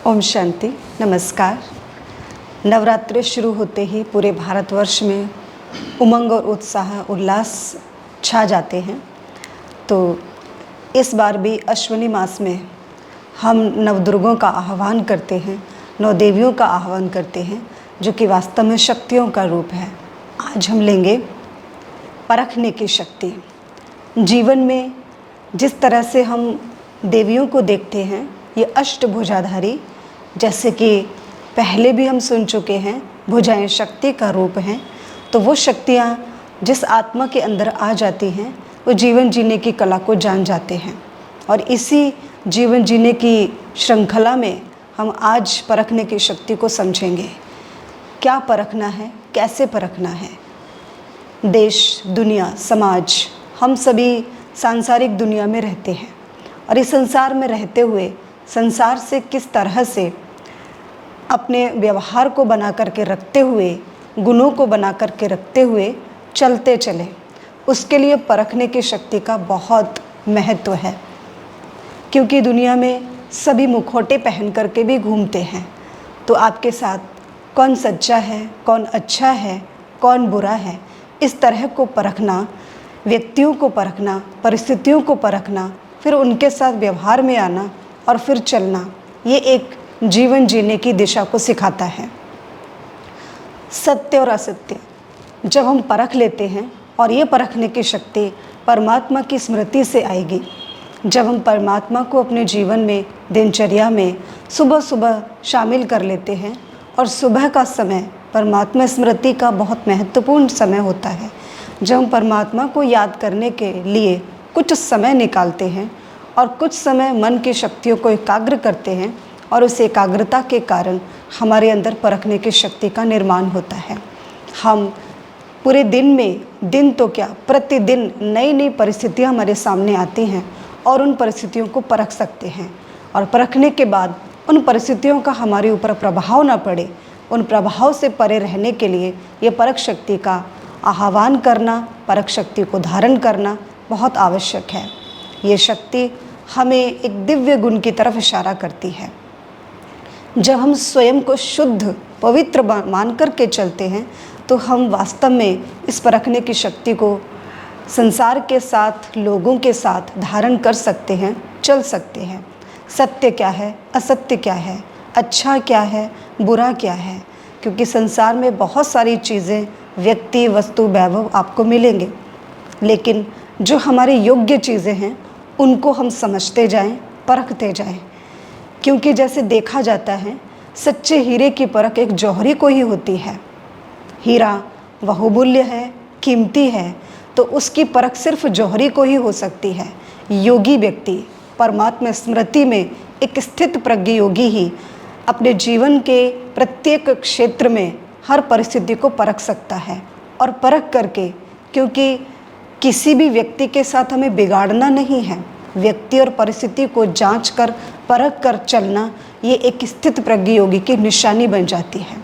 ओम शांति। नमस्कार। नवरात्रि शुरू होते ही पूरे भारतवर्ष में उमंग और उत्साह उल्लास छा जाते हैं। तो इस बार भी अश्विनी मास में हम नवदुर्गों का आह्वान करते हैं, नौ देवियों का आह्वान करते हैं, जो कि वास्तव में शक्तियों का रूप है। आज हम लेंगे परखने की शक्ति। जीवन में जिस तरह से हम देवियों को देखते हैं, ये अष्टभुजाधारी, जैसे कि पहले भी हम सुन चुके हैं, भुजाएं शक्ति का रूप हैं। तो वो शक्तियाँ जिस आत्मा के अंदर आ जाती हैं, वो जीवन जीने की कला को जान जाते हैं। और इसी जीवन जीने की श्रृंखला में हम आज परखने की शक्ति को समझेंगे। क्या परखना है, कैसे परखना है। देश, दुनिया, समाज, हम सभी सांसारिक दुनिया में रहते हैं और इस संसार में रहते हुए संसार से किस तरह से अपने व्यवहार को बना करके रखते हुए, गुणों को बना करके रखते हुए चलते चले, उसके लिए परखने की शक्ति का बहुत महत्व है। क्योंकि दुनिया में सभी मुखौटे पहन करके भी घूमते हैं, तो आपके साथ कौन सच्चा है, कौन अच्छा है, कौन बुरा है, इस तरह को परखना, व्यक्तियों को परखना, परिस्थितियों को परखना, फिर उनके साथ व्यवहार में आना और फिर चलना, ये एक जीवन जीने की दिशा को सिखाता है। सत्य और असत्य जब हम परख लेते हैं, और ये परखने की शक्ति परमात्मा की स्मृति से आएगी। जब हम परमात्मा को अपने जीवन में, दिनचर्या में सुबह सुबह शामिल कर लेते हैं, और सुबह का समय परमात्मा स्मृति का बहुत महत्वपूर्ण समय होता है। जब हम परमात्मा को याद करने के लिए कुछ समय निकालते हैं और कुछ समय मन की शक्तियों को एकाग्र करते हैं, और उस एकाग्रता के कारण हमारे अंदर परखने की शक्ति का निर्माण होता है। हम पूरे दिन में, दिन तो क्या, प्रतिदिन नई नई परिस्थितियाँ हमारे सामने आती हैं और उन परिस्थितियों को परख सकते हैं। और परखने के बाद उन परिस्थितियों का हमारे ऊपर प्रभाव ना पड़े, उन प्रभाव से परे रहने के लिए ये परख शक्ति का आह्वान करना, परख शक्ति को धारण करना बहुत आवश्यक है। ये शक्ति हमें एक दिव्य गुण की तरफ इशारा करती है। जब हम स्वयं को शुद्ध, पवित्र मान कर के चलते हैं, तो हम वास्तव में इस परखने की शक्ति को संसार के साथ, लोगों के साथ धारण कर सकते हैं, चल सकते हैं। सत्य क्या है, असत्य क्या है, अच्छा क्या है, बुरा क्या है। क्योंकि संसार में बहुत सारी चीज़ें, व्यक्ति, वस्तु, वैभव आपको मिलेंगे, लेकिन जो हमारे योग्य चीज़ें हैं उनको हम समझते जाएं, परखते जाएं। क्योंकि जैसे देखा जाता है, सच्चे हीरे की परख एक जौहरी को ही होती है। हीरा बहुमूल्य है, कीमती है, तो उसकी परख सिर्फ जौहरी को ही हो सकती है। योगी व्यक्ति, परमात्मा स्मृति में एक स्थित प्रज्ञ योगी ही अपने जीवन के प्रत्येक क्षेत्र में हर परिस्थिति को परख सकता है। और परख करके, क्योंकि किसी भी व्यक्ति के साथ हमें बिगाड़ना नहीं है, व्यक्ति और परिस्थिति को जांच कर, परख कर चलना, ये एक स्थित प्रज्ञ योगी की निशानी बन जाती है।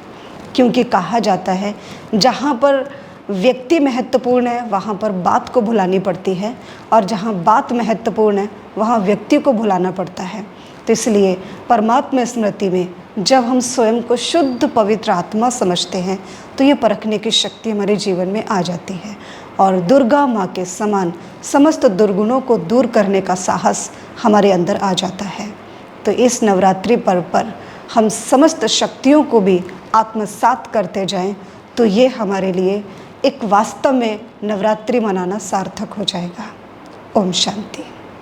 क्योंकि कहा जाता है, जहाँ पर व्यक्ति महत्वपूर्ण है वहाँ पर बात को भुलानी पड़ती है, और जहाँ बात महत्वपूर्ण है वहाँ व्यक्ति को भुलाना पड़ता है। तो इसलिए परमात्मा स्मृति में जब हम स्वयं को शुद्ध पवित्र आत्मा समझते हैं, तो ये परखने की शक्ति हमारे जीवन में आ जाती है, और दुर्गा माँ के समान समस्त दुर्गुणों को दूर करने का साहस हमारे अंदर आ जाता है। तो इस नवरात्रि पर्व पर हम समस्त शक्तियों को भी आत्मसात करते जाएं, तो ये हमारे लिए एक वास्तव में नवरात्रि मनाना सार्थक हो जाएगा। ओम शांति।